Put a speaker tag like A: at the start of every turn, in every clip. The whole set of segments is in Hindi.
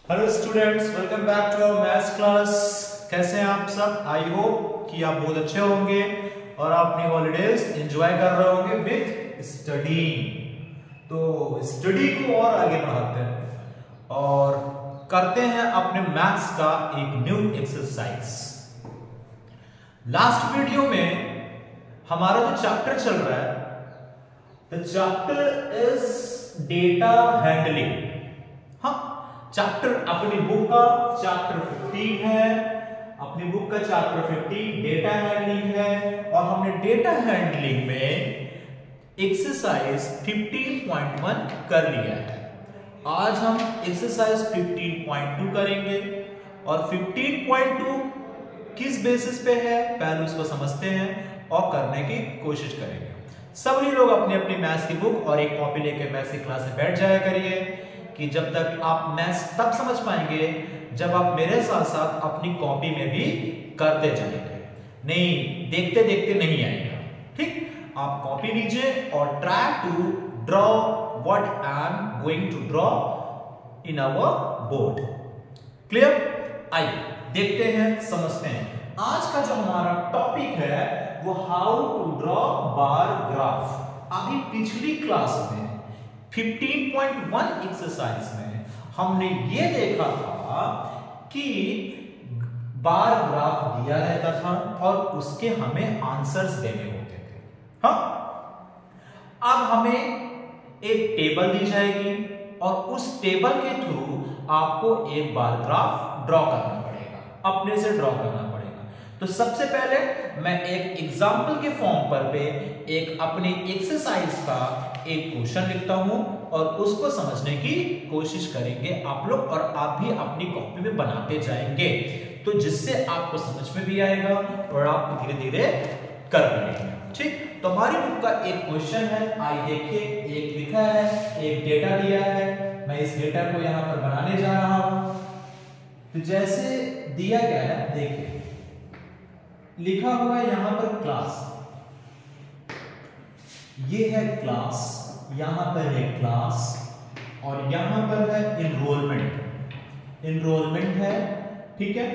A: Hello students, welcome back to our maths class. कैसे हैं आप सब? आई होप कि आप बहुत अच्छे होंगे और आप अपनी हॉलीडेज एंजॉय कर रहे होंगे विद स्टडी। तो स्टडी को और आगे बढ़ाते हैं और करते हैं अपने मैथ्स का एक न्यू एक्सरसाइज। लास्ट वीडियो में हमारा जो चैप्टर चल रहा है, the chapter is data handling. हाँ, चैप्टर अपनी बुक का चैप्टर 15 है। अपनी बुक का चैप्टर 15 डेटा हैंडलिंग है और हमने डेटा हैंडलिंग में एक्सरसाइज 15.1 कर लिया है। आज हम एक्सरसाइज 15.2 करेंगे और 15.2 किस बेसिस पे है पहले उसको समझते हैं और करने की कोशिश करेंगे। सभी लोग अपनी अपनी मैथ्स की बुक और एक कॉपी लेकर मैथ्स की क्लास में बैठ जाया करिए कि जब तक आप मैथ्स तब समझ पाएंगे जब आप मेरे साथ साथ अपनी कॉपी में भी करते जाएंगे। नहीं, देखते देखते नहीं आएगा। ठीक, आप कॉपी लीजिए और try to draw what I am going to draw in our board. Clear? आइए देखते हैं, समझते हैं। आज का जो हमारा टॉपिक है वो how to draw bar graph. अभी पिछली क्लास में 15.1 एक्सरसाइज में हमने ये देखा था कि बार ग्राफ दिया रहता था और उसके हमें आंसर्स देने होते थे। हाँ, अब हमें एक टेबल दी जाएगी और उस टेबल के थ्रू आपको एक बार ग्राफ ड्रॉ करना पड़ेगा, अपने से ड्रॉ करना पड़ेगा। तो सबसे पहले मैं एक एग्जाम्पल के फॉर्म पर पे एक अपनी एक्सरसाइज का एक क्वेश्चन लिखता हूं और उसको समझने की कोशिश करेंगे आप लोग और आप भी अपनी कॉपी में बनाते जाएंगे, तो जिससे आपको समझ में भी आएगा और आप धीरे धीरे कर पाएंगे। ठीक, तो हमारी बुक का एक क्वेश्चन है। आइए देखिए, एक लिखा है, एक डेटा दिया है। मैं इस डेटा को यहां पर बनाने जा रहा हूं। तो जैसे दिया गया है, देखिए लिखा हुआ है यहां पर क्लास। ये है क्लास, यहां पर है क्लास और यहां पर है इनरोलमेंट। इनरोलमेंट है, ठीक है।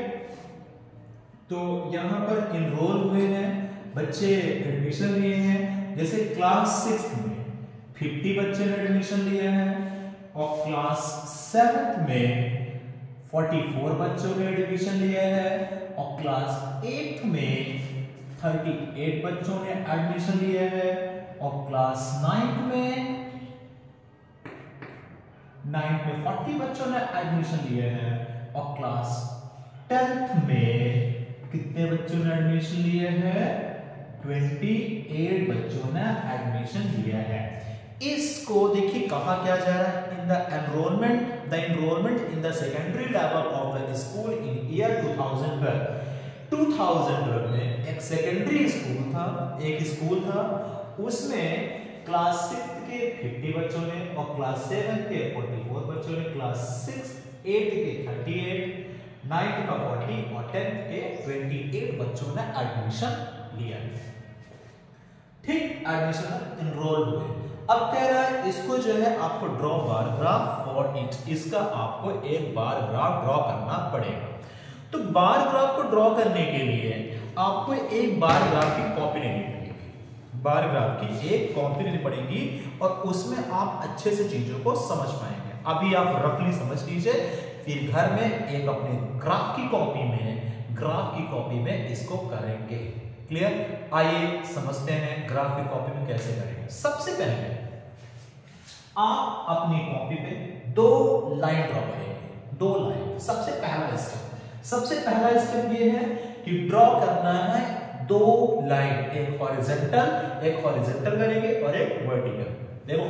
A: तो यहां पर इनरोल हुए हैं बच्चे, एडमिशन लिए हैं। जैसे क्लास 6 में 50 बच्चे ने एडमिशन लिया है और क्लास 7 में 44 बच्चों ने एडमिशन लिया है और क्लास 8 में 38 बच्चों ने एडमिशन लिया है और क्लास 9 में 40 बच्चों ने एडमिशन लिया है और क्लास 10th में कितने बच्चों ने एडमिशन लिया है? 28 बच्चों ने एडमिशन लिया है। इसको देखिए कहा क्या जा रहा है, in the enrolment in the secondary level of the school in year 2012 में एक सेकेंडरी स्कूल था, एक स्कूल था, उसमें क्लास 6 के 50 बच्चों ने और क्लास 7 के 44 बच्चों ने, क्लास 8 के 38, 9th का 40 और 10th के 28 बच्चों ने एडमिशन लिया। ठीक, एडमिशन एनरोल हुए। अब कह रहा है इसको जो है आपको draw bar graph for it, इसका आपको एक बार ग्राफ ड्रॉ करना पड़ेगा। तो बार ग्राफ को ड्रॉ करने के लिए आपको एक बार ग्राफ की कॉपी लेनी पड़ेगी। बार ग्राफ की एक कॉपी लेनी पड़ेगी और उसमें आप अच्छे से चीजों को समझ पाएंगे। अभी आप रफली समझ लीजिए, फिर घर में एक अपने ग्राफ की कॉपी में इसको करेंगे। क्लियर? आइए समझते हैं ग्राफ की कॉपी में कैसे करेंगे। सबसे पहले आप अपनी कॉपी पे 2 लाइन ड्रॉ करेंगे, 2 लाइन। सबसे पहला स्टेप ये है कि ड्रॉ करना है 2 लाइन, एक हॉरिजॉन्टल करेंगे और एक वर्टिकल। देखो,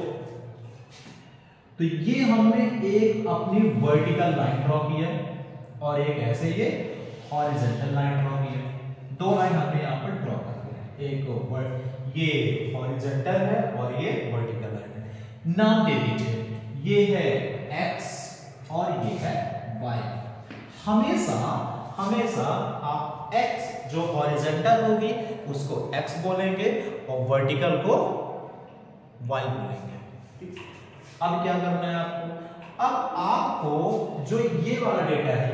A: तो ये हमने एक अपनी वर्टिकल लाइन ड्रॉ की है और एक ऐसे ये हॉरिजॉन्टल लाइन ड्रॉ की है। 2 लाइन हमने यहां पर ड्रॉ कर दिया, एक ये हॉरिजॉन्टल है और ये वर्टिकल लाइन है। नाम दे दीजिए, ये है x और ये है y। हमेशा आप x जो हॉरिजॉन्टल होगी उसको x बोलेंगे और वर्टिकल को y बोलेंगे। अब क्या करना है आपको? अब आपको जो ये वाला डेटा है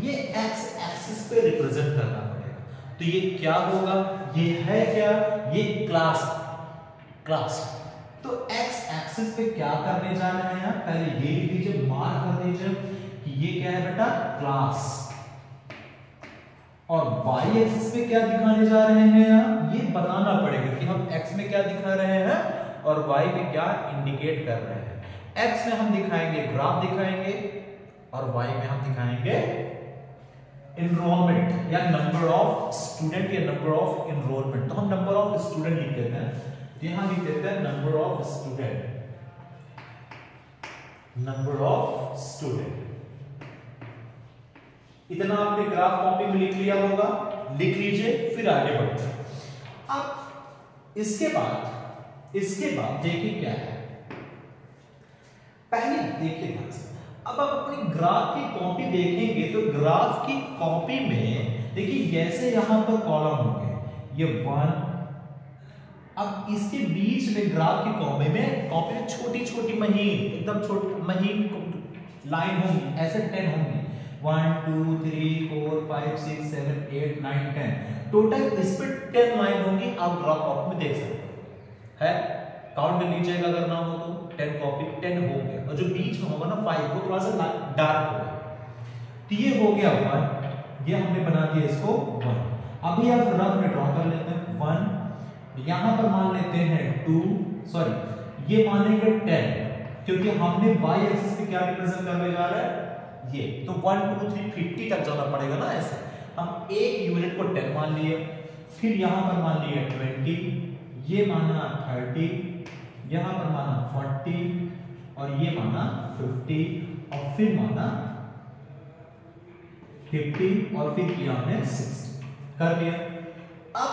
A: ये एक्स एक्सिस पे रिप्रेजेंट करना पड़ेगा। तो ये क्या होगा, ये है क्या, ये क्लास। तो एक्स एक्सिस पे क्या करने जा रहे हैं, पहले ये लिख दीजिए, मार्क कर दीजिए कि ये क्या है बेटा, क्लास। और y एक्सिस पे क्या दिखाने जा रहे हैं यहाँ, ये बताना पड़ेगा कि हम x में क्या दिखा रहे हैं और y पे क्या इंडिकेट कर रहे हैं। x में हम दिखाएंगे ग्राफ दिखाएंगे और y में हम दिखाएंगे एनरोलमेंट या नंबर ऑफ स्टूडेंट या नंबर ऑफ एनरोलमेंट। तो हम नंबर ऑफ स्टूडेंट लिख देते हैं, यहां लिख देते हैं नंबर ऑफ स्टूडेंट। इतना आपने ग्राफ कॉपी में लिख लिया होगा, लिख लीजिए, फिर आगे बढ़ते हैं। अब इसके बाद देखिए क्या है, पहले देखिए ध्यान से। अब आप अपनी ग्राफ की कॉपी देखेंगे तो ग्राफ की कॉपी में देखिए जैसे यहां पर कॉलम होंगे, ये 1, अब इसके बीच में ग्राफ की कॉपी में छोटी छोटी महीन, एकदम छोटी महीन लाइन होंगी, ऐसे 10 होंगी, 1 2 3 4 5 6 7 8 9 10, टोटल इस पे 10 लाइन होंगी। आप ग्राफ कॉपी में देख सकते हैं, काउंट कर लीजिएगा, अगर ना हो तो 10 कॉपी 10 हो गया, और जो बीच में होगा ना 5 वो थोड़ा सा डार्क होगा। तो ये हो गया 1, ये हमने बना दिया इसको 1। अभी आप रफ में ड्रॉ कर लेते हैं 1, यहां पर मान लेते हैं 2, सॉरी ये मानेंगे 10, क्योंकि हमने y एक्सिस पे क्या रिप्रेजेंट करने जा रहा है ये, तो 1 2 3 50 तक जाना पड़ेगा ना। ऐसे हम एक यूनिट को 10 मान लिए, फिर यहां पर मान लिए 20, ये माना 30, यहां पर माना 40 और ये माना 50 और फिर माना 50 और फिर किया हमने 60 कर लिया। अब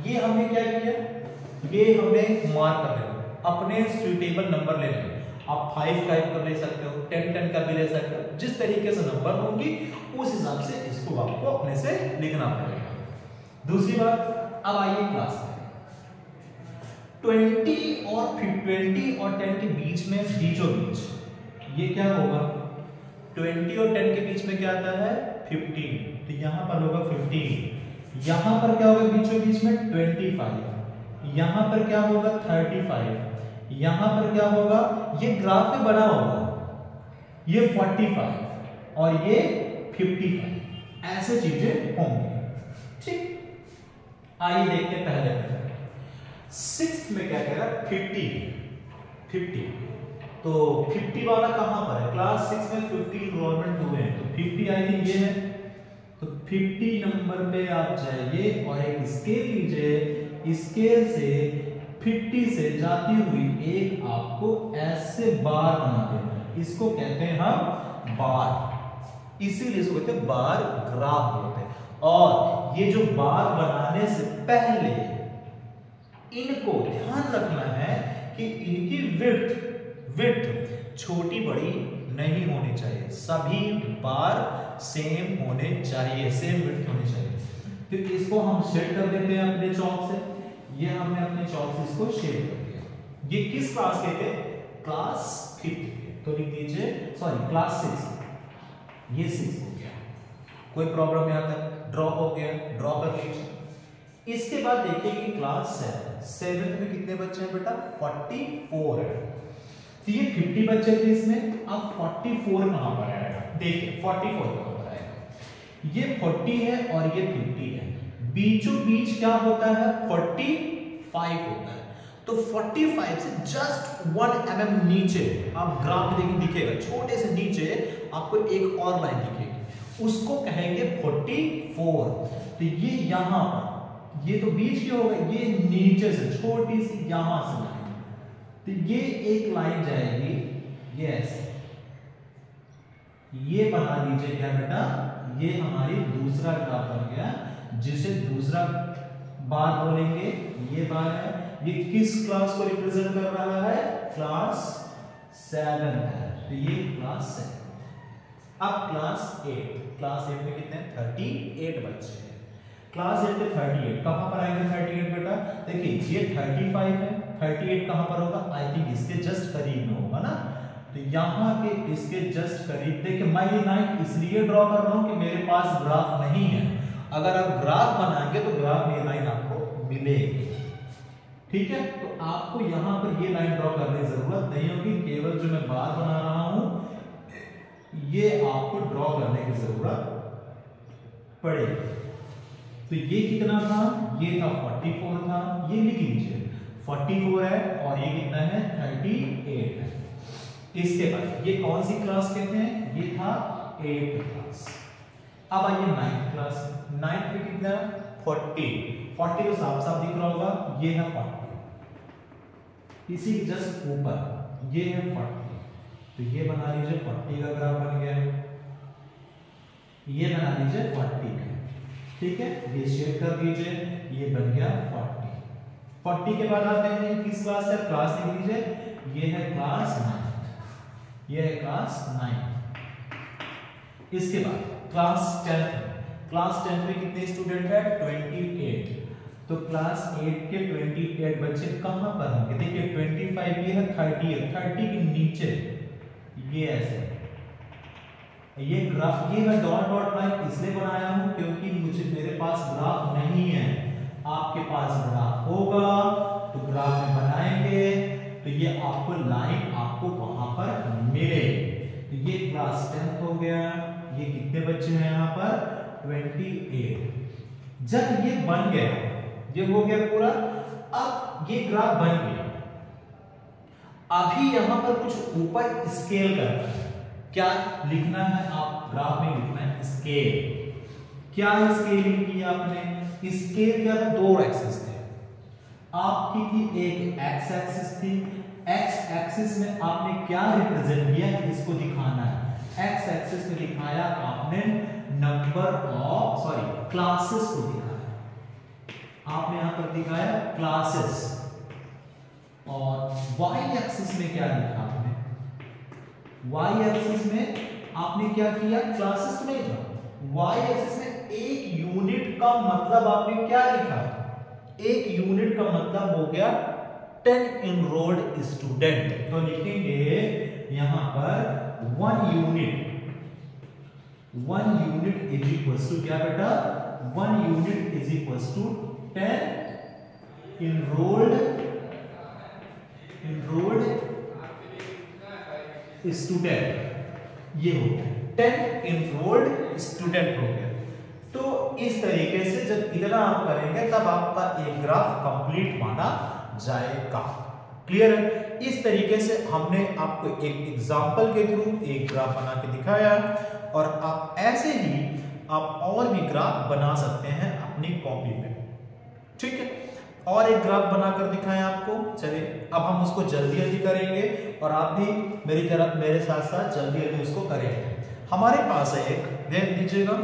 A: ये हमने क्या किया, ये हमने मार्क कर लिया, अपने सुइटेबल नंबर ले लेंगे। आप 5 कर ले सकते हो, 10 का भी ले सकते हो, जिस तरीके से नंबर होंगी उस हिसाब से इसको आपको अपने से लिखना पड़ेगा। दूसरी बात, अब आइए क्लास में 20 और 10 के बीच में बीचों बीच ये क्या होगा, 20 और 10 के बीच में क्या आता है 15, तो यहां पर होगा 15, यहां पर क्या होगा बीचों बीच में 25, यहां पर क्या होगा 35, यहां पर क्या होगा, ये ग्राफ में बना होगा ये 45 और ये 55, ऐसे चीजें होंगी। ठीक, आइए देखते हैं पहले 6th में क्या कह रहा है 50, तो 50 वाला कहां पर है, क्लास 6 में 50 एनरोलमेंट हुए हैं, तो 50 आई थिंक ये है, तो 50 नंबर पे आप जाइए और एक स्केल लीजिए, स्केल से 50 से जाती हुई एक आपको ऐसे बार बना देना है, इसको कहते हैं हम बार, इसीलिए इसको कहते हैं बार ग्राफ बोलते हैं। और ये जो बार बनाने से पहले इनको ध्यान रखना है कि इनकी विड्थ छोटी बड़ी नहीं होनी चाहिए, सभी बार सेम होने चाहिए, सेम विड्थ होनी चाहिए। तो इसको हम शेड कर देते हैं अपने चौक से, ये हमने अपने चौक से इसको शेड कर दिया। ये किस क्लास के थे, क्लास 5, तो लिख दीजिए, सॉरी क्लास 6, ये 6 हो गया। कोई प्रॉब्लम यहां तक ड्रॉ हो गया, ड्रॉ कर लीजिए। इसके बाद देखिए कि क्लास 7 में कितने बच्चे हैं बेटा, 44 है। तो ये 50 बच्चे थे इसमें, अब 44 कहां पर आएगा, देखिए 44 कहां पर आएगा, ये 40 है और ये 50 है, बीचों बीच क्या होता है 45 होता है। तो 45 से जस्ट 1 mm नीचे आप ग्राफ में देखिए दिखेगा, छोटे से नीचे आपको एक और लाइन दिखेगी, उसको कहेंगे 44। तो ये यहां पर, ये तो बीच की होगा, ये नीचे से छोटी सी यहां से लाइन, तो ये एक लाइन जाएगी, ये ऐसे, ये बना लीजिए क्या बेटा, ये हमारी दूसरा ग्राफ बन गया, जिसे दूसरा बार बोलेंगे, ये बार है, ये किस क्लास को रिप्रेजेंट कर रहा है, क्लास 7 है, तो ये क्लास 7। अब क्लास 8 में कितने 38 बच्चे हैं, क्लास 8 में 38 कहां पर आएंगे 38 बेटा, देखिए ये 35 है, 38 कहां पर होगा, आई थिंक इसके जस्ट तो यहाँ के इसके जस्ट करीब देखिए, मैं ये लाइन इसलिए ड्रॉ कर रहा हूँ कि मेरे पास ग्राफ नहीं है। अगर आप ग्राफ बनाएंगे तो ग्राफ में ये लाइन आपको मिलेगी, ठीक है। तो आपको यहाँ पर ये लाइन ड्रॉ करने की जरूरत नहीं होगी, केवल जो मैं बात बना रहा हूँ ये आपको ड्रॉ करने की जरूरत पड़ेगी। तो ये कितना था, ये था 44 था, ये लिख लीजिए 44 है और ये कितना है 38 है। इसके बाद ये कौन सी क्लास कहते हैं, ये था 8th क्लास। अब आइए 9th क्लास, 9th में कितना 40 तो साफ साफ दिख रहा होगा, ये है 40, इसी जस्ट ऊपर ये है 40, तो ये बना लीजिए 40 का ग्राफ बन गया, ये बना लीजिए 40 का, ठीक है। ये शेड कर दीजिए, ये बन गया 40 के बाद आते हैं किस क्लास है, क्लास लिख लीजिए, ये है क्लास 9, ये है क्लास 9। इसके बाद क्लास 10, क्लास 10 में कितने स्टूडेंट है 28, तो क्लास 8 के 28 बच्चे कहां पर होंगे, देखिए 25 ये है 30 है, 30 के नीचे ये ऐसे, ये ग्राफ, ये मैं डॉट डॉट लाइन इसलिए बनाया हूं क्योंकि मुझे मेरे पास ग्राफ नहीं है, आपके पास ग्राफ होगा तो ग्राफ में बनाएंगे तो ये आपको लाइन आपको वहां पर मिलेगी। तो ये क्लास 10 हो गया, ये कितने बच्चे हैं यहाँ पर 28। जब ये बन गया, ये हो गया पूरा, अब ये ग्राफ बन गया, अभी यहां पर कुछ ऊपर स्केल करना है, क्या लिखना है, आप ग्राफ में लिखना है स्केल। क्या स्केलिंग की आपने, स्केल क्या था, दो एक्सिस थे आपकी, थी एक एक्स एक्सिस थी, एक्स एक्सिस में आपने क्या रिप्रेजेंट किया, इसको दिखाना है। एक्स एक्सिस में दिखाया आपने नंबर ऑफ क्लासेस को दिखाया, आपने यहां पर दिखाया क्लासेस, और वाई एक्सिस में क्या लिखा आपने, वाई एक्सिस में आपने क्या किया, क्लासेस नहीं था, वाई एक्सिस में एक यूनिट का मतलब आपने क्या लिखा, एक यूनिट का मतलब हो गया 10 एनरोल्ड स्टूडेंट, तो लिखेंगे यहां पर 1 यूनिट इज इक्वल्स टू क्या बेटा, 1 unit is equals to 10 enrolled student, ये हो गया 10 एनरोल्ड स्टूडेंट हो गया। तो इस तरीके से जब इतना आप करेंगे तब आपका एक ग्राफ कंप्लीट माना जाएगा। क्लियर है? इस तरीके से हमने आपको एक एग्जांपल के थ्रू एक ग्राफ बना के दिखाया, और आप ऐसे ही आप और भी ग्राफ बना सकते हैं अपनी कॉपी पे, ठीक है। और एक ग्राफ बनाकर दिखाएं आपको, चलिए अब हम उसको जल्दी जल्दी करेंगे और आप भी मेरी तरफ मेरे साथ साथ जल्दी जल्दी उसको करेंगे। हमारे पास है एक, देख लीजिएगा,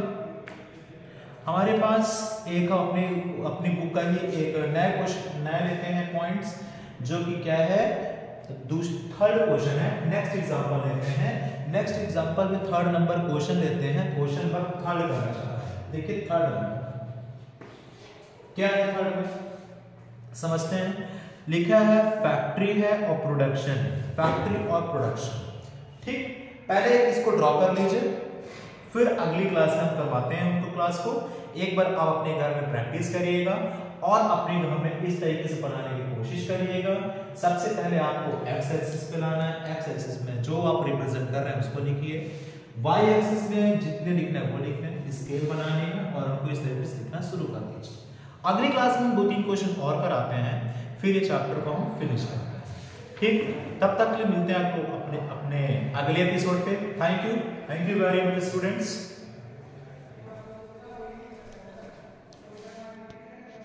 A: हमारे पास एक अपनी बुक का ही एक नया क्वेश्चन नया लेते हैं पॉइंट्स, जो कि क्या है, थर्ड क्वेश्चन है। नेक्स्ट एग्जांपल लेते हैं, नेक्स्ट एग्जांपल में 3rd नंबर क्वेश्चन लेते हैं, क्वेश्चन नंबर 3rd करना चाह रहा है। देखिए 3rd नंबर क्या है, 3rd में समझते हैं। लिखा है फैक्ट्री है और प्रोडक्शन है, फैक्ट्री और प्रोडक्शन, ठीक। पहले इसको ड्रॉ कर लीजिए, फिर अगली क्लास में हम करवाते हैं उनको क्लास को। एक बार आप अपने घर में प्रैक्टिस करिएगा और अपने घर में इस तरीके से बनाने की कोशिश करिएगा। सबसे पहले आपको एक्स एक्सिस पे लाना है, एक्स एक्सिस में जो आप रिप्रेजेंट कर रहे हैं उसको लिखिए, वाई एक्सिस में जितने लिखना है वो लिखना है, स्केल बनाने हैं और उनको इस तरीके से लिखना शुरू कर दीजिए। अगली क्लास में 2-3 क्वेश्चन और कराते हैं, फिर ये चैप्टर को हम फिनिश करते हैं, ठीक। तब तक के लिए मिलते हैं आपको अपने अगले एपिसोड पे। Thank you very much students.